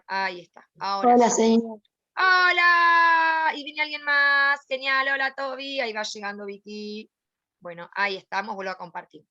Ahí está, ahora Hola, sí. señor. ¡Hola! Y viene alguien más. Genial, hola Toby. Ahí va llegando Vicky. Bueno, ahí estamos, vuelvo a compartir.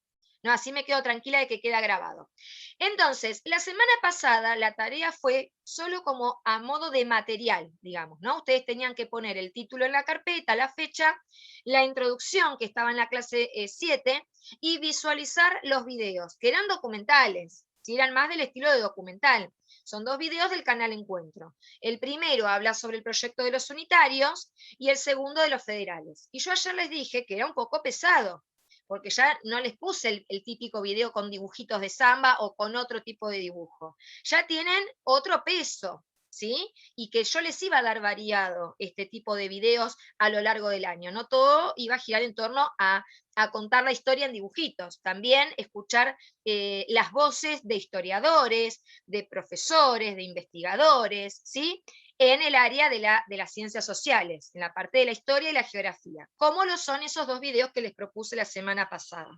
No, así me quedo tranquila de que queda grabado. Entonces, la semana pasada la tarea fue solo como a modo de material, digamos, ¿no? Ustedes tenían que poner el título en la carpeta, la fecha, la introducción que estaba en la clase 7 y visualizar los videos, que eran documentales, si eran más del estilo de documental. Son 2 videos del canal Encuentro. El primero habla sobre el proyecto de los unitarios y el segundo de los federales. Y yo ayer les dije que era un poco pesado, porque ya no les puse el típico video con dibujitos de samba o con otro tipo de dibujo. Ya tienen otro peso, ¿sí? Y que yo les iba a dar variado este tipo de videos a lo largo del año. No todo iba a girar en torno a contar la historia en dibujitos, también escuchar las voces de historiadores, de profesores, de investigadores, ¿sí? En el área de las ciencias sociales, en la parte de la historia y la geografía, como lo son esos 2 videos que les propuse la semana pasada.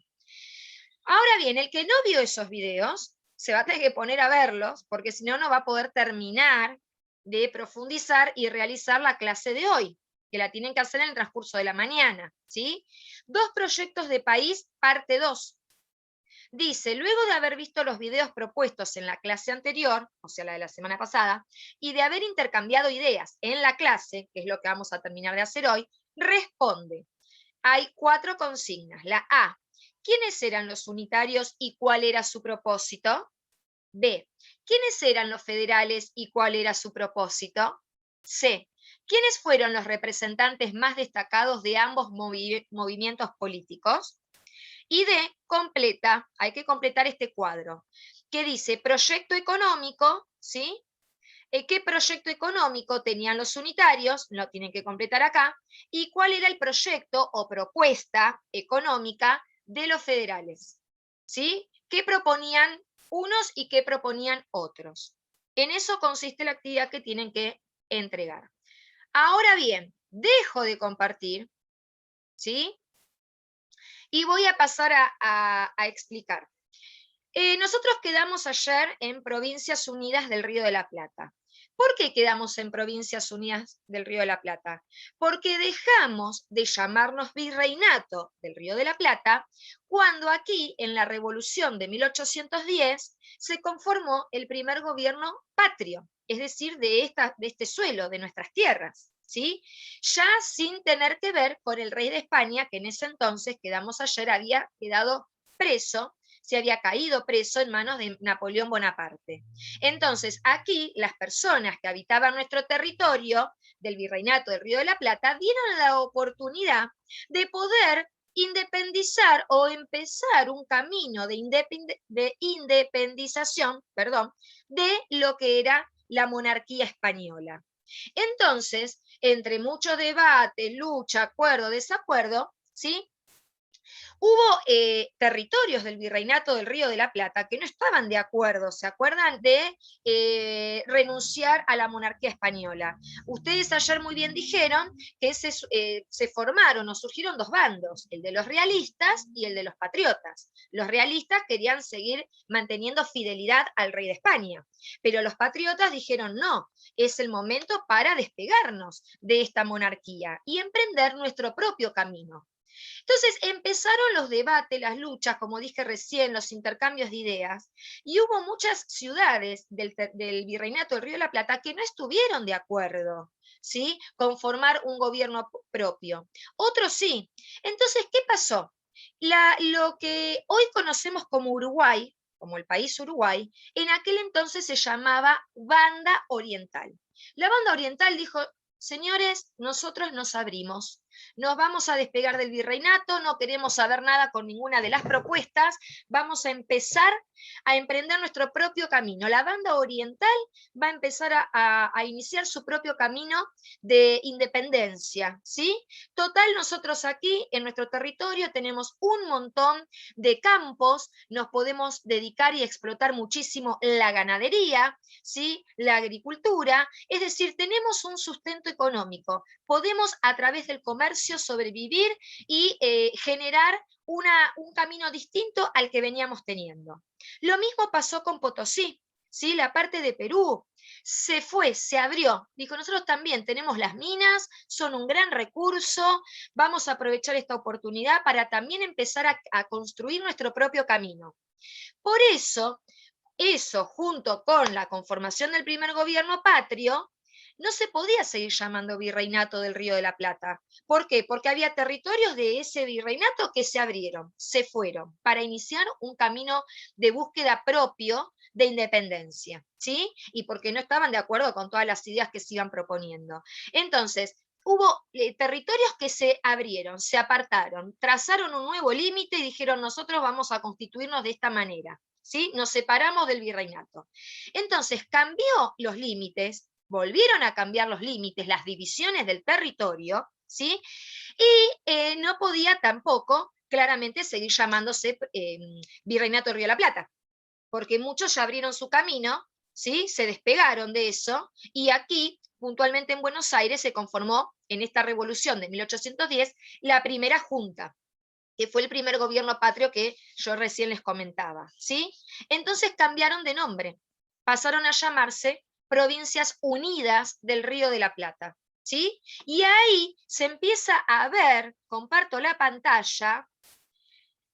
Ahora bien, el que no vio esos videos se va a tener que poner a verlos, porque si no, no va a poder terminar de profundizar y realizar la clase de hoy, que la tienen que hacer en el transcurso de la mañana, ¿sí? 2 proyectos de país, parte 2. Dice, luego de haber visto los videos propuestos en la clase anterior, o sea, la de la semana pasada, y de haber intercambiado ideas en la clase, que es lo que vamos a terminar de hacer hoy, responde. Hay 4 consignas. La A, ¿quiénes eran los unitarios y cuál era su propósito? B, ¿quiénes eran los federales y cuál era su propósito? C, ¿quiénes fueron los representantes más destacados de ambos movimientos políticos? Y D, completa, hay que completar este cuadro, que dice proyecto económico, ¿sí? ¿Qué proyecto económico tenían los unitarios? Lo tienen que completar acá. ¿Y cuál era el proyecto o propuesta económica de los federales? ¿Sí? ¿Qué proponían unos y qué proponían otros? En eso consiste la actividad que tienen que entregar. Ahora bien, dejo de compartir, ¿sí? Y voy a pasar a explicar. Nosotros quedamos ayer en Provincias Unidas del Río de la Plata. ¿Por qué quedamos en Provincias Unidas del Río de la Plata? Porque dejamos de llamarnos Virreinato del Río de la Plata cuando aquí, en la Revolución de 1810, se conformó el primer gobierno patrio, es decir, de este suelo, de nuestras tierras. ¿Sí? Ya sin tener que ver con el rey de España, que en ese entonces, quedamos ayer, había quedado preso, se había caído preso en manos de Napoleón Bonaparte. Entonces, aquí las personas que habitaban nuestro territorio del Virreinato del Río de la Plata vieron la oportunidad de poder independizar o empezar un camino de independización, de lo que era la monarquía española. Entonces, entre mucho debate, lucha, acuerdo, desacuerdo, ¿sí? Hubo territorios del Virreinato del Río de la Plata que no estaban de acuerdo, ¿se acuerdan? De renunciar a la monarquía española. Ustedes ayer muy bien dijeron que se formaron o surgieron 2 bandos, el de los realistas y el de los patriotas. Los realistas querían seguir manteniendo fidelidad al rey de España, pero los patriotas dijeron no, es el momento para despegarnos de esta monarquía y emprender nuestro propio camino. Entonces empezaron los debates, las luchas, como dije recién, los intercambios de ideas, y hubo muchas ciudades del Virreinato del Río de la Plata que no estuvieron de acuerdo, ¿sí? Con formar un gobierno propio. Otros sí. Entonces, ¿qué pasó? Lo que hoy conocemos como Uruguay, como el país Uruguay, en aquel entonces se llamaba Banda Oriental. La Banda Oriental dijo, señores, nosotros nos abrimos, nos vamos a despegar del virreinato, no queremos saber nada con ninguna de las propuestas, vamos a empezar a emprender nuestro propio camino. La Banda Oriental va a empezar a iniciar su propio camino de independencia, ¿sí? Total, nosotros aquí en nuestro territorio tenemos un montón de campos, nos podemos dedicar y explotar muchísimo la ganadería, ¿sí? La agricultura, es decir, tenemos un sustento económico, podemos a través del comercio sobrevivir y generar un camino distinto al que veníamos teniendo. Lo mismo pasó con Potosí. ¿sí? La parte de Perú. Se fue, se abrió. Dijo, nosotros también tenemos las minas, son un gran recurso, vamos a aprovechar esta oportunidad para también empezar a construir nuestro propio camino. Por eso, junto con la conformación del primer gobierno patrio, no se podía seguir llamando Virreinato del Río de la Plata. ¿Por qué? Porque había territorios de ese virreinato que se abrieron, se fueron, para iniciar un camino de búsqueda propio de independencia, ¿sí? Y porque no estaban de acuerdo con todas las ideas que se iban proponiendo. Entonces, hubo territorios que se abrieron, se apartaron, trazaron un nuevo límite y dijeron, nosotros vamos a constituirnos de esta manera, ¿sí? Nos separamos del virreinato. Entonces, cambió los límites, volvieron a cambiar los límites, las divisiones del territorio, ¿sí? Y no podía tampoco, claramente, seguir llamándose Virreinato del Río de la Plata, porque muchos ya abrieron su camino, ¿sí? Se despegaron de eso, y aquí, puntualmente en Buenos Aires, se conformó, en esta revolución de 1810, la primera junta, que fue el primer gobierno patrio que yo recién les comentaba, ¿sí? Entonces cambiaron de nombre, pasaron a llamarse Provincias Unidas del Río de la Plata, ¿sí? Y ahí se empieza a ver, comparto la pantalla,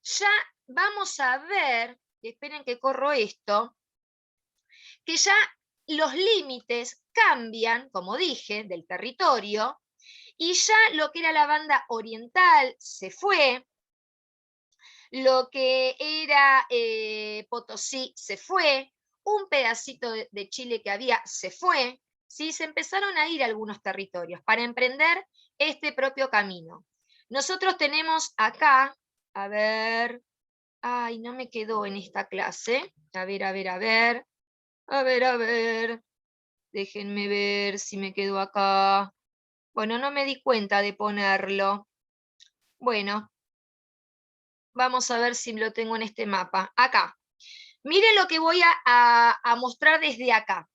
ya vamos a ver, esperen que corro esto, que ya los límites cambian, como dije, del territorio, y ya lo que era la banda oriental se fue, lo que era Potosí se fue, un pedacito de Chile que había se fue, ¿sí? Se empezaron a ir algunos territorios para emprender este propio camino. Nosotros tenemos acá, a ver, ay, no me quedó en esta clase, a ver, déjenme ver si me quedó acá. Bueno, no me di cuenta de ponerlo. Bueno, vamos a ver si lo tengo en este mapa. Acá. Miren lo que voy a mostrar desde acá.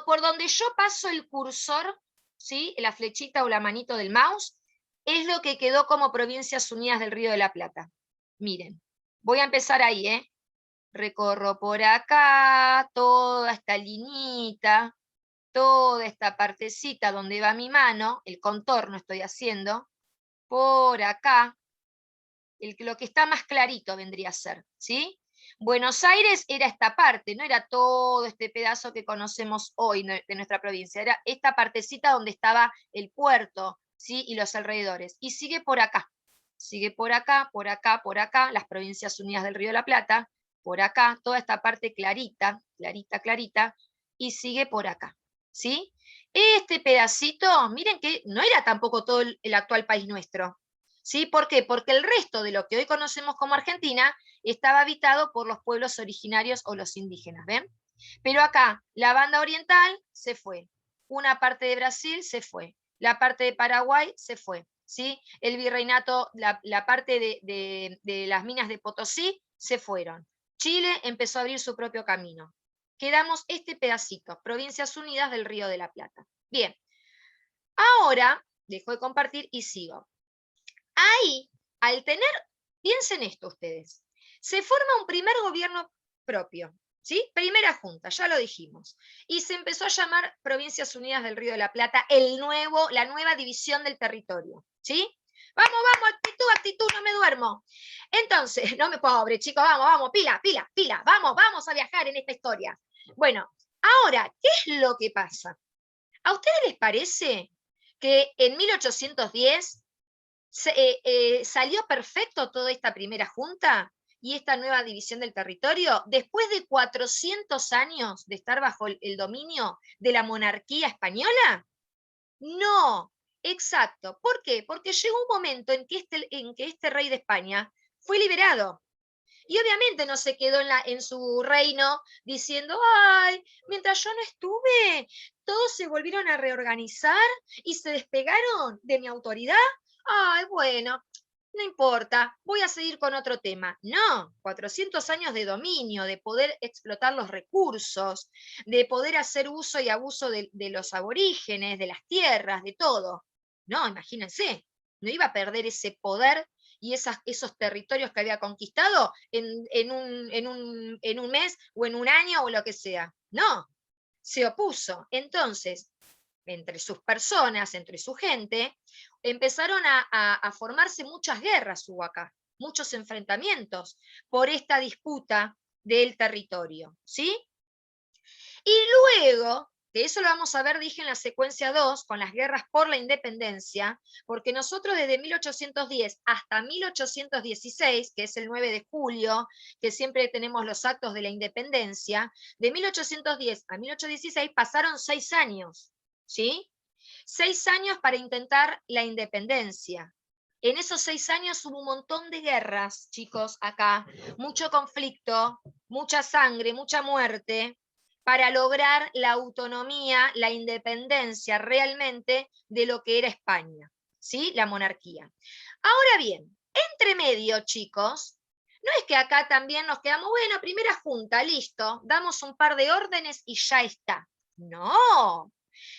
Por donde yo paso el cursor, ¿sí? La flechita o la manito del mouse, es lo que quedó como Provincias Unidas del Río de la Plata. Miren, voy a empezar ahí, ¿eh? Recorro por acá, toda esta linita, toda esta partecita donde va mi mano, el contorno estoy haciendo, por acá, lo que está más clarito vendría a ser, ¿sí? Buenos Aires era esta parte, no era todo este pedazo que conocemos hoy de nuestra provincia, era esta partecita donde estaba el puerto, ¿sí? Y los alrededores. Y sigue por acá, por acá, las Provincias Unidas del Río de la Plata, por acá, toda esta parte clarita, clarita, y sigue por acá, ¿sí? Este pedacito, miren que no era tampoco todo el actual país nuestro, ¿sí? ¿Por qué? Porque el resto de lo que hoy conocemos como Argentina estaba habitado por los pueblos originarios o los indígenas, ¿ven? Pero acá, la banda oriental se fue, una parte de Brasil se fue, la parte de Paraguay se fue, ¿sí? El virreinato, la parte de las minas de Potosí se fueron. Chile empezó a abrir su propio camino. Quedamos este pedacito, Provincias Unidas del Río de la Plata. Bien, ahora dejo de compartir y sigo. Ahí, al tener, piensen esto ustedes, se forma un primer gobierno propio, ¿sí? Primera junta, ya lo dijimos. Y se empezó a llamar Provincias Unidas del Río de la Plata, la nueva división del territorio, ¿sí? Vamos, actitud, no me duermo. Entonces, no me pobre, chicos, vamos, pila, vamos a viajar en esta historia. Bueno, ahora, ¿qué es lo que pasa? ¿A ustedes les parece que en 1810 salió perfecto toda esta primera junta y esta nueva división del territorio después de 400 años de estar bajo el dominio de la monarquía española? No, exacto. ¿Por qué? Porque llegó un momento en que este rey de España fue liberado. Y obviamente no se quedó en su reino diciendo, ay, mientras yo no estuve, todos se volvieron a reorganizar y se despegaron de mi autoridad. Ay, bueno, no importa, voy a seguir con otro tema. No, 400 años de dominio, de poder explotar los recursos, de poder hacer uso y abuso de los aborígenes, de las tierras, de todo. No, imagínense, no iba a perder ese poder y esos territorios que había conquistado en un mes o en un año o lo que sea. No, se opuso. Entonces, entre sus personas, entre su gente, empezaron a formarse muchas guerras, hubo acá, muchos enfrentamientos por esta disputa del territorio, ¿sí? Y luego, que eso lo vamos a ver, dije, en la secuencia 2, con las guerras por la independencia, porque nosotros desde 1810 hasta 1816, que es el 9 de julio, que siempre tenemos los actos de la independencia, de 1810 a 1816 pasaron 6 años, ¿sí? 6 años para intentar la independencia. En esos 6 años hubo un montón de guerras, chicos, acá, mucho conflicto, mucha sangre, mucha muerte, para lograr la autonomía, la independencia realmente de lo que era España, ¿sí? La monarquía. Ahora bien, entre medio, chicos, no es que acá también nos quedamos, bueno, primera junta, listo, damos un par de órdenes y ya está. No,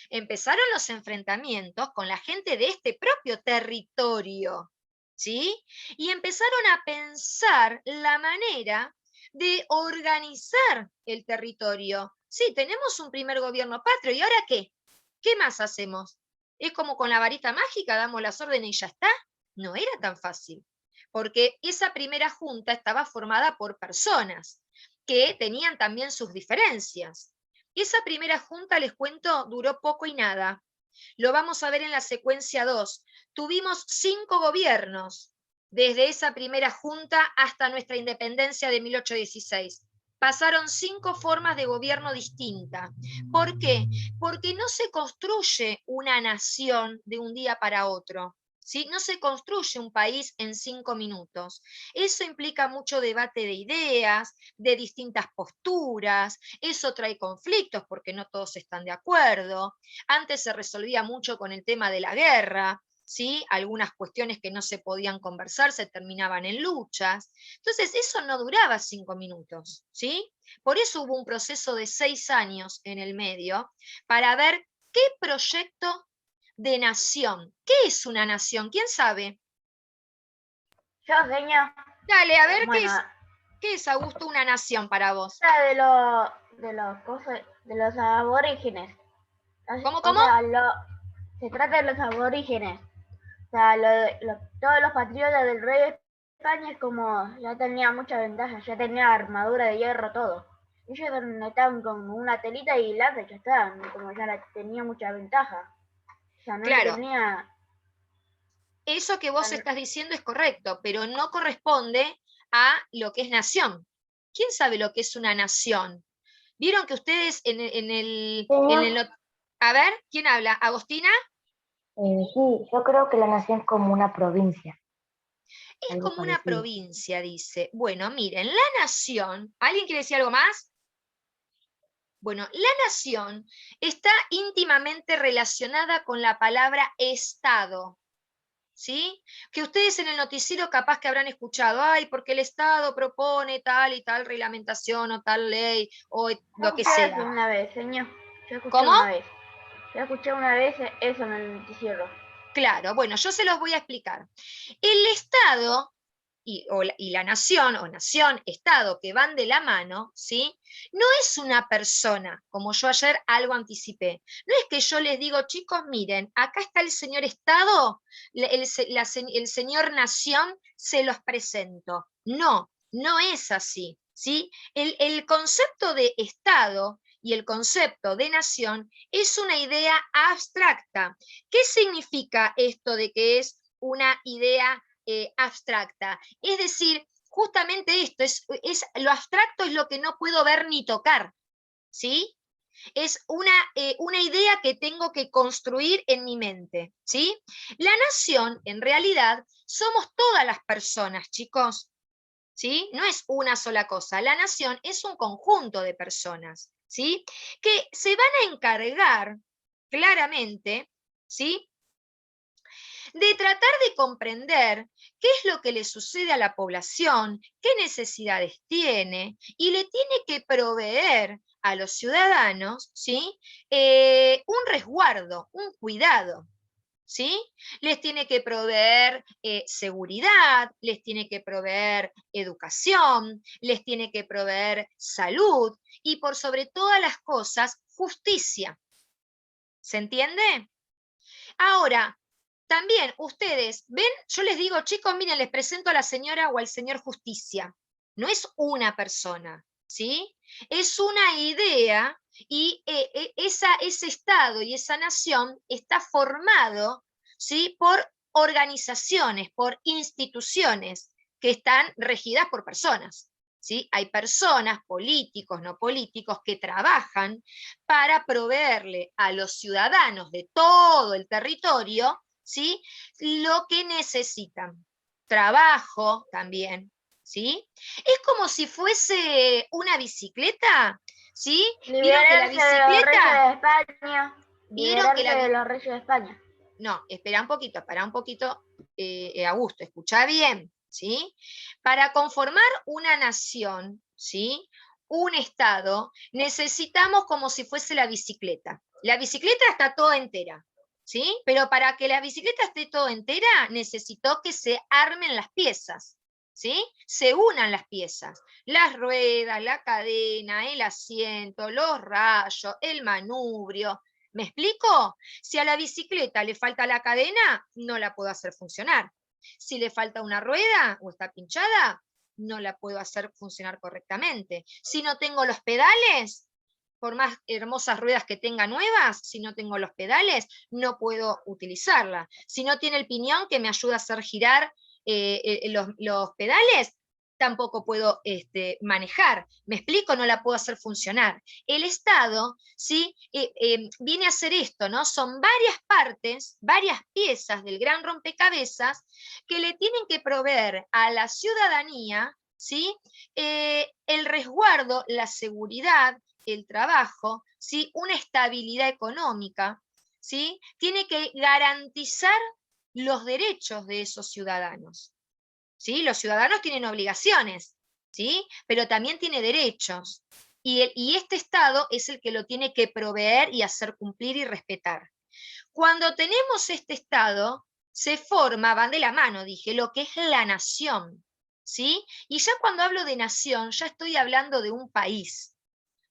empezaron los enfrentamientos con la gente de este propio territorio, ¿sí? Y empezaron a pensar la manera de organizar el territorio. Sí, tenemos un primer gobierno patrio, ¿y ahora qué? ¿Qué más hacemos? ¿Es como con la varita mágica, damos las órdenes y ya está? No era tan fácil, porque esa primera junta estaba formada por personas que tenían también sus diferencias. Esa primera junta, les cuento, duró poco y nada. Lo vamos a ver en la secuencia 2. Tuvimos 5 gobiernos desde esa primera junta hasta nuestra independencia de 1816. Pasaron 5 formas de gobierno distintas. ¿Por qué? Porque no se construye una nación de un día para otro. ¿Sí? No se construye un país en 5 minutos. Eso implica mucho debate de ideas, de distintas posturas, eso trae conflictos porque no todos están de acuerdo. Antes se resolvía mucho con el tema de la guerra, ¿sí? Algunas cuestiones que no se podían conversar se terminaban en luchas. Entonces, eso no duraba 5 minutos, ¿sí? Por eso hubo un proceso de 6 años en el medio para ver qué proyecto de nación. ¿Qué es una nación? ¿Quién sabe? Yo, señor. Dale, a ver Bueno, qué es, Augusto, una nación para vos. de los aborígenes. ¿Cómo, O cómo? sea, se trata de los aborígenes. O sea, todos los patriotas del rey de España es como, ya tenía mucha ventaja, ya tenía armadura de hierro, todo. Ellos estaban con una telita y lanza y ya estaban, como ya tenía mucha ventaja. O sea, no Claro, tenía... eso que vos estás diciendo es correcto, pero no corresponde a lo que es nación. ¿Quién sabe lo que es una nación? ¿Vieron que ustedes Señor, A ver, ¿quién habla? ¿Agostina? sí, yo creo que la nación es como una provincia, Es algo como una parecido. provincia, dice. Bueno, miren, la nación, ¿alguien quiere decir algo más? Bueno, la nación está íntimamente relacionada con la palabra Estado. ¿Sí? Que ustedes en el noticiero capaz que habrán escuchado, ay, porque el Estado propone tal y tal reglamentación o tal ley o Yo lo que escuché eso sea. una vez, señor. Yo escuché ¿Cómo? una vez. Yo escuché una vez eso en el noticiero. Claro, bueno, yo se los voy a explicar. El Estado y la nación, o nación, Estado, que van de la mano, ¿sí? No es una persona, como yo ayer algo anticipé. No es que yo les digo, chicos, miren, acá está el señor Estado, el señor Nación, se los presento. No, no es así, ¿sí? El concepto de Estado y el concepto de nación es una idea abstracta. ¿Qué significa esto de que es una idea abstracta? Es decir, justamente esto, lo abstracto es lo que no puedo ver ni tocar, ¿sí? Es una idea que tengo que construir en mi mente, ¿sí? La nación, en realidad, somos todas las personas, chicos, ¿sí? No es una sola cosa. La nación es un conjunto de personas, ¿sí? Que se van a encargar claramente, ¿sí? De tratar de comprender qué es lo que le sucede a la población, qué necesidades tiene, y le tiene que proveer a los ciudadanos, ¿sí? Un resguardo, un cuidado. ¿sí? Les tiene que proveer seguridad, les tiene que proveer educación, les tiene que proveer salud y por sobre todas las cosas, justicia. ¿Se entiende? Ahora, también ustedes, ven, yo les digo, chicos, miren, les presento a la señora o al señor Justicia. No es una persona, ¿sí? Es una idea y ese Estado y esa nación está formado, ¿sí? Por organizaciones, por instituciones que están regidas por personas. ¿Sí? Hay personas, políticos, no políticos, que trabajan para proveerle a los ciudadanos de todo el territorio, ¿sí? Lo que necesitan. Trabajo también, ¿sí? Es como si fuese una bicicleta, ¿sí? ¿Vieron que la Liberarse de los reyes bicicleta? de España. ¿Vieron que Liberarse la de los reyes de España. No, espera un poquito, Augusto, escucha bien, ¿sí? Para conformar una nación, ¿sí? Un Estado, necesitamos como si fuese la bicicleta. La bicicleta está toda entera, ¿sí? Pero para que la bicicleta esté toda entera, necesitó que se armen las piezas, ¿sí? Se unan las piezas, las ruedas, la cadena, el asiento, los rayos, el manubrio. ¿Me explico? Si a la bicicleta le falta la cadena, no la puedo hacer funcionar. Si le falta una rueda o está pinchada, no la puedo hacer funcionar correctamente. Si no tengo los pedales, por más hermosas ruedas que tenga nuevas, si no tengo los pedales, no puedo utilizarla. Si no tiene el piñón que me ayuda a hacer girar los pedales, tampoco puedo manejar. ¿Me explico? No la puedo hacer funcionar. El Estado, ¿sí? Viene a hacer esto, ¿no? Son varias partes, varias piezas del gran rompecabezas que le tienen que proveer a la ciudadanía, ¿sí? El resguardo, la seguridad, el trabajo, ¿sí? Una estabilidad económica, ¿sí? Tiene que garantizar los derechos de esos ciudadanos. ¿Sí? Los ciudadanos tienen obligaciones, ¿sí? Pero también tiene derechos. Y este Estado es el que lo tiene que proveer y hacer cumplir y respetar. Cuando tenemos este Estado, se forma, van de la mano, dije, lo que es la nación, ¿sí? Y ya cuando hablo de nación, ya estoy hablando de un país,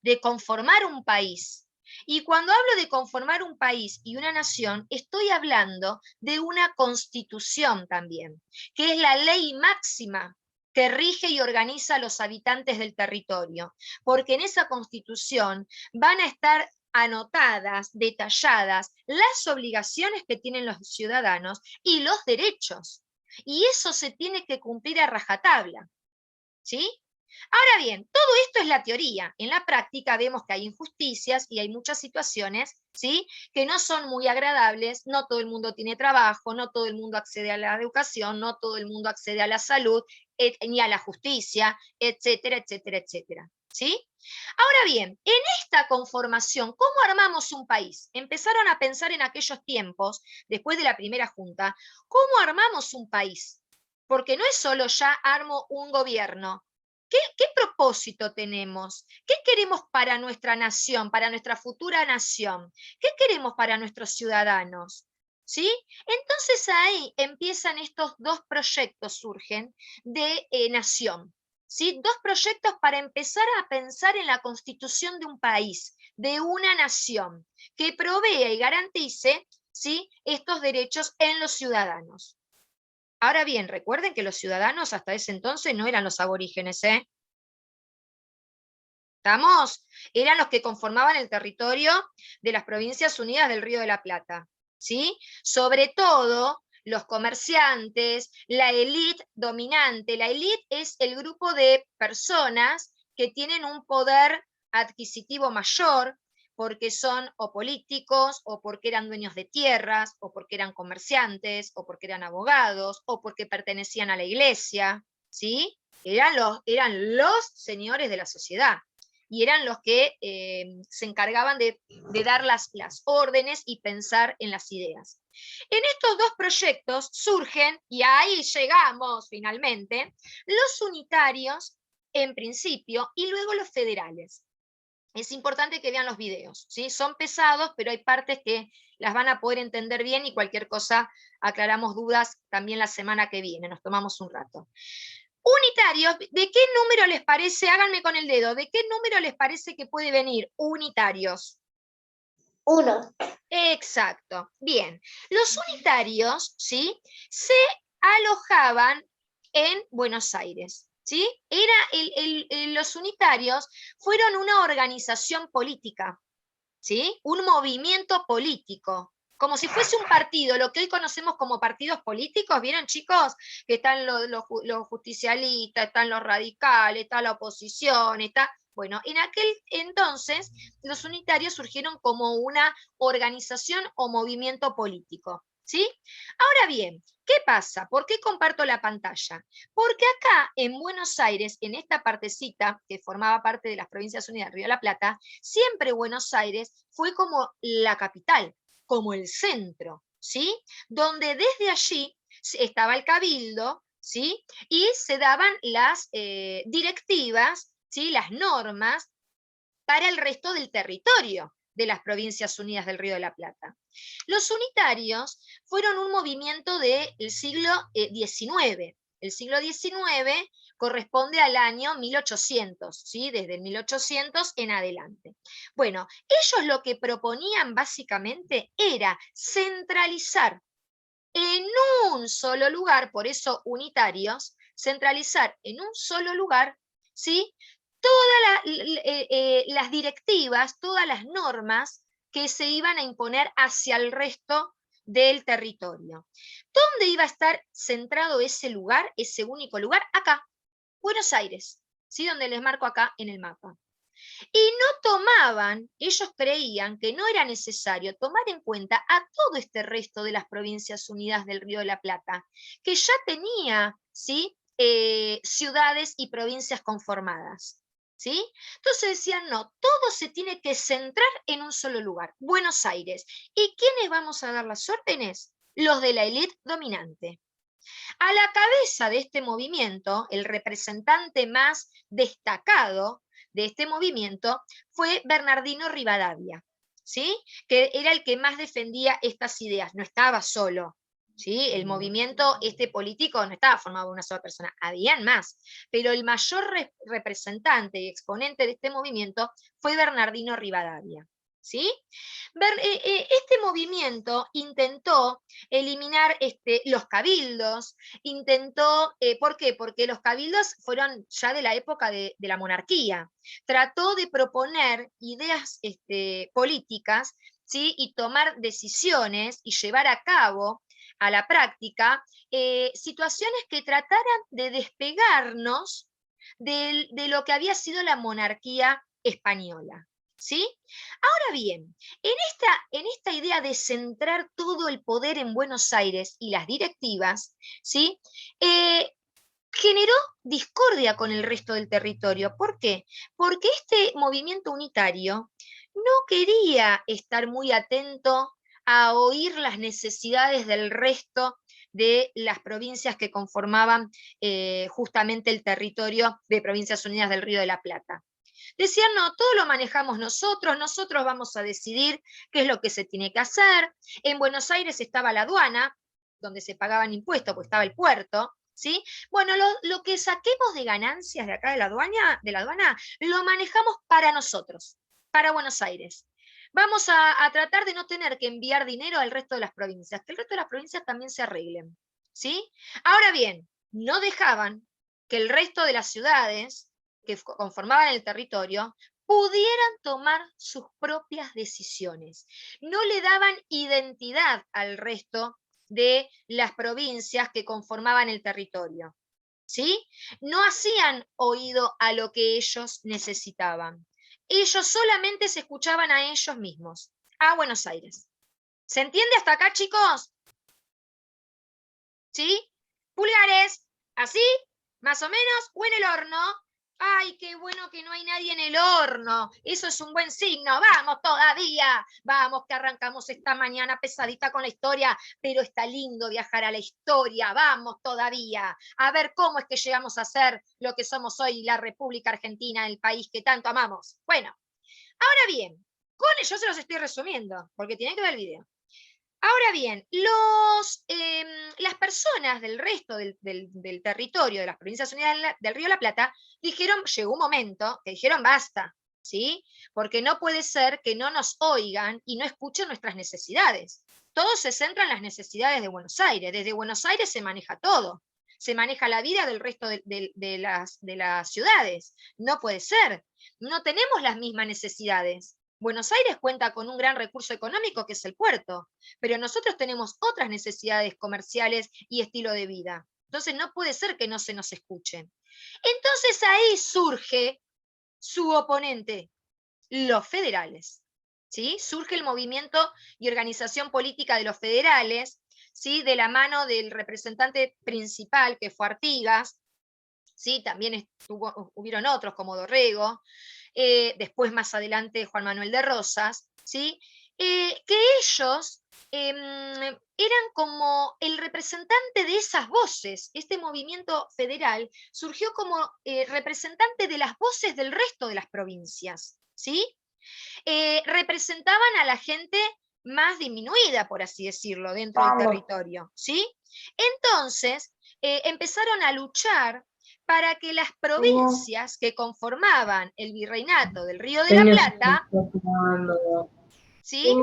de conformar un país. Y cuando hablo de conformar un país y una nación, estoy hablando de una constitución también, que es la ley máxima que rige y organiza a los habitantes del territorio, porque en esa constitución van a estar anotadas, detalladas, las obligaciones que tienen los ciudadanos y los derechos. Y eso se tiene que cumplir a rajatabla, ¿sí? Ahora bien, todo esto es la teoría. En la práctica vemos que hay injusticias y hay muchas situaciones, ¿sí? Que no son muy agradables, no todo el mundo tiene trabajo, no todo el mundo accede a la educación, no todo el mundo accede a la salud, ni a la justicia, etcétera, etcétera, etcétera, ¿sí? Ahora bien, en esta conformación, ¿cómo armamos un país? Empezaron a pensar en aquellos tiempos, después de la primera junta, ¿cómo armamos un país? Porque no es solo ya armo un gobierno. ¿Qué propósito tenemos? ¿Qué queremos para nuestra nación, para nuestra futura nación? ¿Qué queremos para nuestros ciudadanos? ¿Sí? Entonces ahí empiezan estos dos proyectos, surgen de nación. ¿Sí? Dos proyectos para empezar a pensar en la constitución de un país, de una nación, que provea y garantice, ¿sí? Estos derechos en los ciudadanos. Ahora bien, recuerden que los ciudadanos hasta ese entonces no eran los aborígenes, ¿eh? ¿Estamos? Eran los que conformaban el territorio de las Provincias Unidas del Río de la Plata, ¿sí? Sobre todo los comerciantes, la élite dominante. La élite es el grupo de personas que tienen un poder adquisitivo mayor, porque son o políticos, o porque eran dueños de tierras, o porque eran comerciantes, o porque eran abogados, o porque pertenecían a la iglesia, ¿sí? Eran los señores de la sociedad y eran los que se encargaban de dar las órdenes y pensar en las ideas. En estos dos proyectos surgen, y ahí llegamos finalmente, los unitarios en principio y luego los federales. es importante que vean los videos, ¿sí? Son pesados, pero hay partes que las van a poder entender bien y cualquier cosa aclaramos dudas también la semana que viene, nos tomamos un rato. Unitarios, ¿de qué número les parece? Háganme con el dedo, ¿de qué número les parece que puede venir unitarios? 1. Exacto. Bien. Los unitarios, ¿sí? Se alojaban en Buenos Aires, ¿sí? Los unitarios fueron una organización política, ¿sí? Un movimiento político, como si fuese un partido, lo que hoy conocemos como partidos políticos, ¿vieron, chicos? Que están los justicialistas, están los radicales, está la oposición, está... Bueno, en aquel entonces los unitarios surgieron como una organización o movimiento político, ¿sí? Ahora bien, ¿qué pasa? ¿Por qué comparto la pantalla? Porque acá en Buenos Aires, en esta partecita que formaba parte de las Provincias Unidas del Río de la Plata, siempre Buenos Aires fue como la capital, como el centro, ¿sí? Donde desde allí estaba el cabildo, ¿sí? Y se daban las directivas, ¿sí? Las normas para el resto del territorio de las Provincias Unidas del Río de la Plata. Los unitarios fueron un movimiento del siglo XIX. El siglo XIX corresponde al año 1800, ¿sí? Desde el 1800 en adelante. Bueno, ellos lo que proponían básicamente era centralizar en un solo lugar, por eso unitarios, centralizar en un solo lugar, ¿sí? Todas las directivas, todas las normas que se iban a imponer hacia el resto del territorio. ¿Dónde iba a estar centrado ese lugar, ese único lugar? Acá, Buenos Aires, ¿sí? Donde les marco acá en el mapa. Y no tomaban, ellos creían que no era necesario tomar en cuenta a todo este resto de las Provincias Unidas del Río de la Plata, que ya tenía, ¿sí? Ciudades y provincias conformadas, ¿sí? Entonces decían, no, todo se tiene que centrar en un solo lugar, Buenos Aires. ¿Y quiénes vamos a dar las órdenes? Los de la élite dominante. A la cabeza de este movimiento, el representante más destacado de este movimiento fue Bernardino Rivadavia, ¿sí? Que era el que más defendía estas ideas, no estaba solo. ¿Sí? El movimiento político no estaba formado por una sola persona, habían más, pero el mayor representante y exponente de este movimiento fue Bernardino Rivadavia. ¿Sí? Este movimiento intentó eliminar los cabildos, intentó, ¿por qué? Porque los cabildos fueron ya de la época de la monarquía. Trató de proponer ideas políticas, ¿sí? Y tomar decisiones y llevar a cabo a la práctica situaciones que trataran de despegarnos de lo que había sido la monarquía española. ¿Sí? Ahora bien, en esta idea de centrar todo el poder en Buenos Aires y las directivas, ¿sí? Generó discordia con el resto del territorio. ¿Por qué? Porque este movimiento unitario no quería estar muy atento a oír las necesidades del resto de las provincias que conformaban justamente el territorio de Provincias Unidas del Río de la Plata. Decían, no, todo lo manejamos nosotros, nosotros vamos a decidir qué es lo que se tiene que hacer. En Buenos Aires estaba la aduana, donde se pagaban impuestos, pues estaba el puerto, ¿sí? Bueno, lo que saquemos de ganancias de acá de la aduana, lo manejamos para nosotros, para Buenos Aires. Vamos a tratar de no tener que enviar dinero al resto de las provincias, que el resto de las provincias también se arreglen, ¿sí? Ahora bien, no dejaban que el resto de las ciudades que conformaban el territorio pudieran tomar sus propias decisiones. No le daban identidad al resto de las provincias que conformaban el territorio. ¿Sí? No hacían oído a lo que ellos necesitaban. Ellos solamente se escuchaban a ellos mismos, a Buenos Aires. ¿Se entiende hasta acá, chicos? ¿Sí? Pulgares, así, más o menos, o en el horno. ¡Ay, qué bueno que no hay nadie en el horno! Eso es un buen signo. ¡Vamos todavía! Vamos, que arrancamos esta mañana pesadita con la historia, pero está lindo viajar a la historia. ¡Vamos todavía! A ver cómo es que llegamos a ser lo que somos hoy, la República Argentina, el país que tanto amamos. Bueno, Ahora bien, yo se los estoy resumiendo, porque tienen que ver el video. Ahora bien, las personas del resto del territorio de las Provincias Unidas del Río de la Plata llegó un momento que dijeron basta, ¿sí? Porque no puede ser que no nos oigan y no escuchen nuestras necesidades. Todo se centra en las necesidades de Buenos Aires. Desde Buenos Aires se maneja todo. Se maneja la vida del resto de las ciudades. No puede ser. No tenemos las mismas necesidades. Buenos Aires cuenta con un gran recurso económico que es el puerto, pero nosotros tenemos otras necesidades comerciales y estilo de vida. Entonces no puede ser que no se nos escuche. Entonces ahí surge su oponente, los federales. ¿Sí? Surge el movimiento y organización política de los federales, ¿sí? De la mano del representante principal, que fue Artigas, ¿sí? También hubieron otros como Dorrego, después más adelante Juan Manuel de Rosas, ¿sí? Que ellos eran como el representante de esas voces. Este movimiento federal surgió como representante de las voces del resto de las provincias, ¿sí? Representaban a la gente más disminuida, por así decirlo, dentro del territorio, ¿sí? Entonces, empezaron a luchar para que las provincias que conformaban el virreinato del Río de la Plata, ¿sí?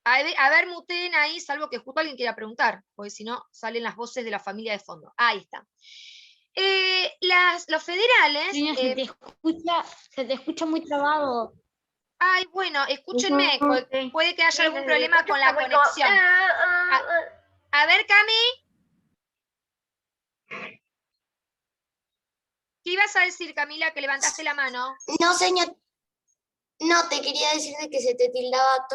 A ver, muteen ahí, salvo que justo alguien quiera preguntar, porque si no, salen las voces de la familia de fondo. Ahí está. Los federales... se te escucha muy trabado. Ay, bueno, escúchenme, puede que haya algún problema con la conexión. A ver, Cami. ¿Qué ibas a decir, Camila, que levantaste la mano? No, señor. No, te quería decir de que se te tildaba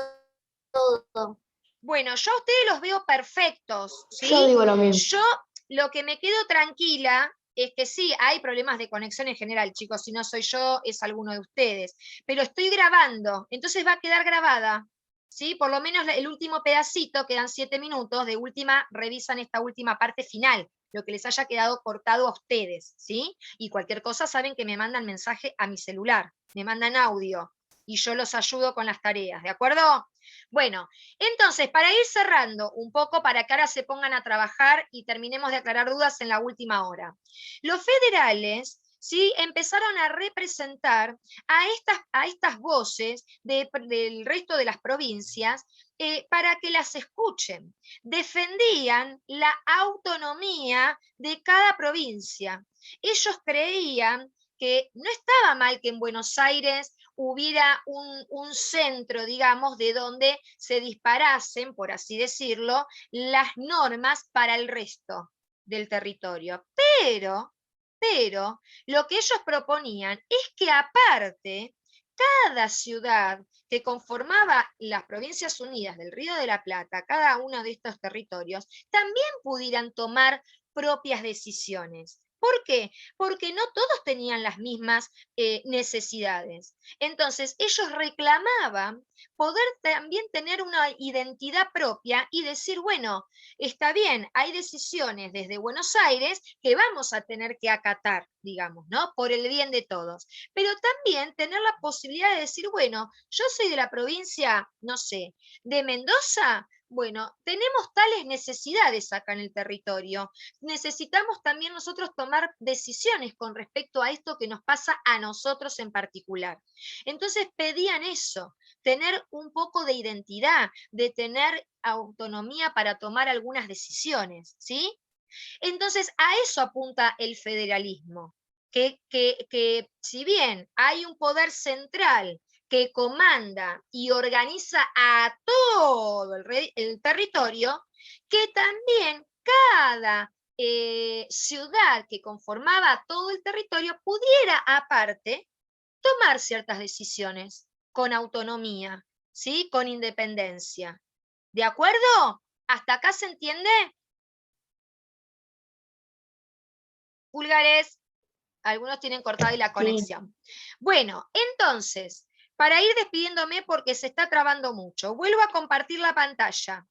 todo. Bueno, yo a ustedes los veo perfectos, ¿sí? Yo digo lo mismo. Yo lo que me quedo tranquila es que sí, hay problemas de conexión en general, chicos. Si no soy yo, es alguno de ustedes. Pero estoy grabando, entonces va a quedar grabada, ¿sí? Por lo menos el último pedacito, quedan 7 minutos, de última, revisan esta última parte final, lo que les haya quedado cortado a ustedes, ¿sí? Y cualquier cosa saben que me mandan mensaje a mi celular, me mandan audio, y yo los ayudo con las tareas, ¿de acuerdo? Bueno, entonces, para ir cerrando un poco, para que ahora se pongan a trabajar y terminemos de aclarar dudas en la última hora. Los federales, ¿sí? Empezaron a representar a estas voces del resto de las provincias para que las escuchen. Defendían la autonomía de cada provincia. Ellos creían que no estaba mal que en Buenos Aires hubiera un centro, digamos, de donde se disparasen, por así decirlo, las normas para el resto del territorio. Pero lo que ellos proponían es que aparte, cada ciudad que conformaba las Provincias Unidas del Río de la Plata, cada uno de estos territorios, también pudieran tomar propias decisiones. ¿Por qué? Porque no todos tenían las mismas necesidades. Entonces, ellos reclamaban poder también tener una identidad propia y decir, bueno, está bien, hay decisiones desde Buenos Aires que vamos a tener que acatar, digamos, ¿no? Por el bien de todos. Pero también tener la posibilidad de decir, bueno, yo soy de la provincia, no sé, de Mendoza. Bueno, tenemos tales necesidades acá en el territorio. Necesitamos también nosotros tomar decisiones con respecto a esto que nos pasa a nosotros en particular. Entonces pedían eso, tener un poco de identidad, de tener autonomía para tomar algunas decisiones, ¿sí? Entonces a eso apunta el federalismo, que si bien hay un poder central que comanda y organiza a todo el territorio, que también cada ciudad que conformaba todo el territorio pudiera aparte tomar ciertas decisiones con autonomía, ¿sí? Con independencia. ¿De acuerdo? ¿Hasta acá se entiende? Púlgares, algunos tienen cortada ahí la conexión. Sí. Bueno, entonces, para ir despidiéndome porque se está trabando mucho, vuelvo a compartir la pantalla.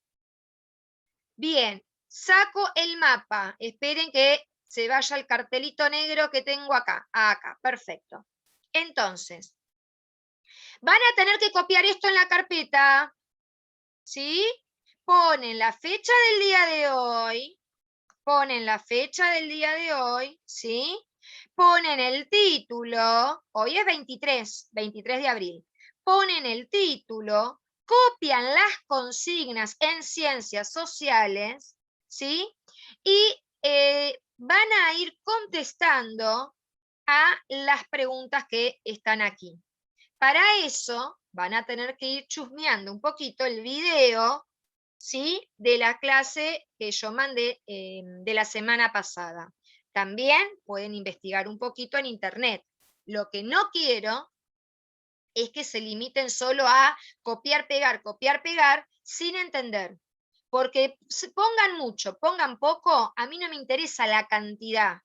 Bien, saco el mapa. Esperen que se vaya el cartelito negro que tengo acá. Acá, perfecto. Entonces, Van a tener que copiar esto en la carpeta, ¿sí? Ponen la fecha del día de hoy, ¿sí? Ponen el título, hoy es 23 de abril, ponen el título, copian las consignas en ciencias sociales, ¿sí? Y van a ir contestando a las preguntas que están aquí. Para eso van a tener que ir chusmeando un poquito el video, ¿sí? De la clase que yo mandé de la semana pasada. También pueden investigar un poquito en internet. Lo que no quiero es que se limiten solo a copiar, pegar, sin entender. Porque pongan mucho, pongan poco, a mí no me interesa la cantidad.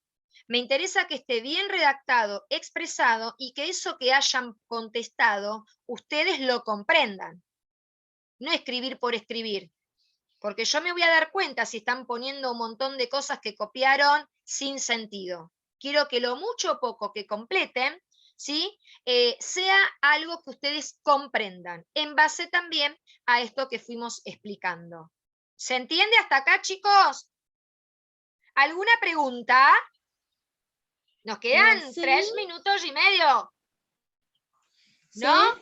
Me interesa que esté bien redactado, expresado y que eso que hayan contestado, ustedes lo comprendan. No escribir por escribir. Porque yo me voy a dar cuenta si están poniendo un montón de cosas que copiaron sin sentido. Quiero que lo mucho o poco que completen, ¿sí? Sea algo que ustedes comprendan, en base también a esto que fuimos explicando. ¿Se entiende hasta acá, chicos? ¿Alguna pregunta? Nos quedan Sí. 3 minutos y medio. ¿No?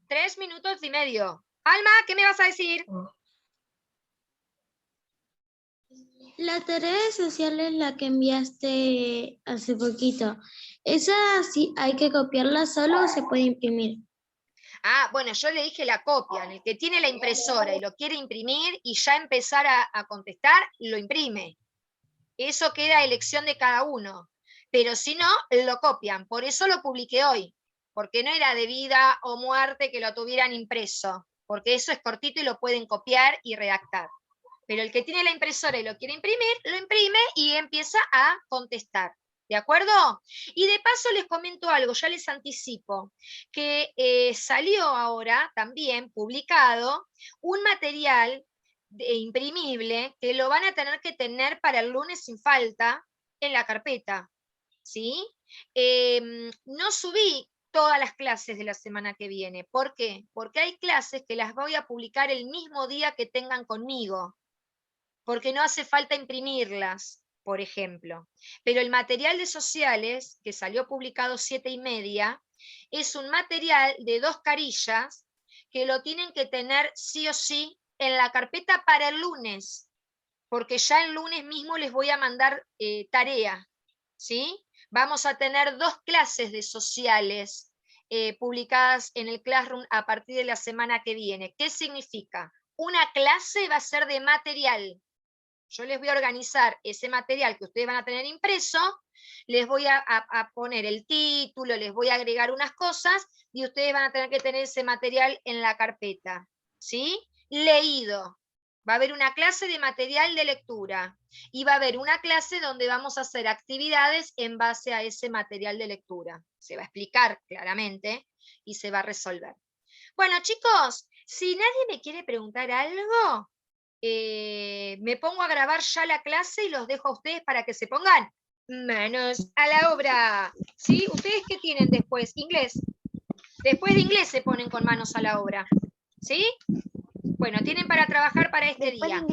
3 minutos y medio. Alma, ¿qué me vas a decir? La tarea social es la que enviaste hace poquito. ¿Esa sí hay que copiarla solo o se puede imprimir? Ah, bueno, yo le dije la copian. El que tiene la impresora y lo quiere imprimir y ya empezar a contestar, lo imprime. Eso queda a elección de cada uno. Pero si no, lo copian. Por eso lo publiqué hoy. Porque no era de vida o muerte que lo tuvieran impreso. Porque eso es cortito y lo pueden copiar y redactar. Pero el que tiene la impresora y lo quiere imprimir, lo imprime y empieza a contestar. ¿De acuerdo? Y de paso les comento algo, ya les anticipo, que salió ahora también publicado un material imprimible que lo van a tener que tener para el lunes sin falta en la carpeta. ¿Sí? No subí todas las clases de la semana que viene. ¿Por qué? Porque hay clases que las voy a publicar el mismo día que tengan conmigo, porque no hace falta imprimirlas, por ejemplo. Pero el material de sociales, que salió publicado 7:30, es un material de 2 carillas que lo tienen que tener sí o sí en la carpeta para el lunes, porque ya el lunes mismo les voy a mandar tarea, ¿sí? Vamos a tener 2 clases de sociales publicadas en el Classroom a partir de la semana que viene. ¿Qué significa? Una clase va a ser de material. Yo les voy a organizar ese material que ustedes van a tener impreso, les voy a poner el título, les voy a agregar unas cosas y ustedes van a tener que tener ese material en la carpeta, ¿sí? Leído. Va a haber una clase de material de lectura y va a haber una clase donde vamos a hacer actividades en base a ese material de lectura. Se va a explicar claramente y se va a resolver. Bueno, chicos, si nadie me quiere preguntar algo, me pongo a grabar ya la clase y los dejo a ustedes para que se pongan manos a la obra. ¿Sí? ¿Ustedes qué tienen después? Inglés. Después de inglés se ponen con manos a la obra. ¿Sí? Bueno, tienen para trabajar para este día.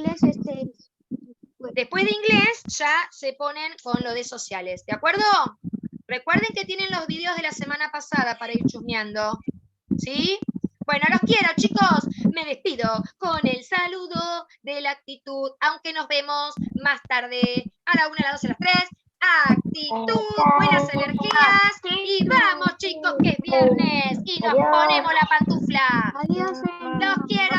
Después de inglés ya se ponen con lo de sociales. ¿De acuerdo? Recuerden que tienen los videos de la semana pasada para ir chusmeando. ¿Sí? Bueno, los quiero, chicos. Me despido con el saludo de la actitud, aunque nos vemos más tarde a la 1, a las 2, a las 3. Actitud, buenas energías. Y vamos, chicos, que es viernes y nos ponemos la pantufla. Adiós. Los quiero.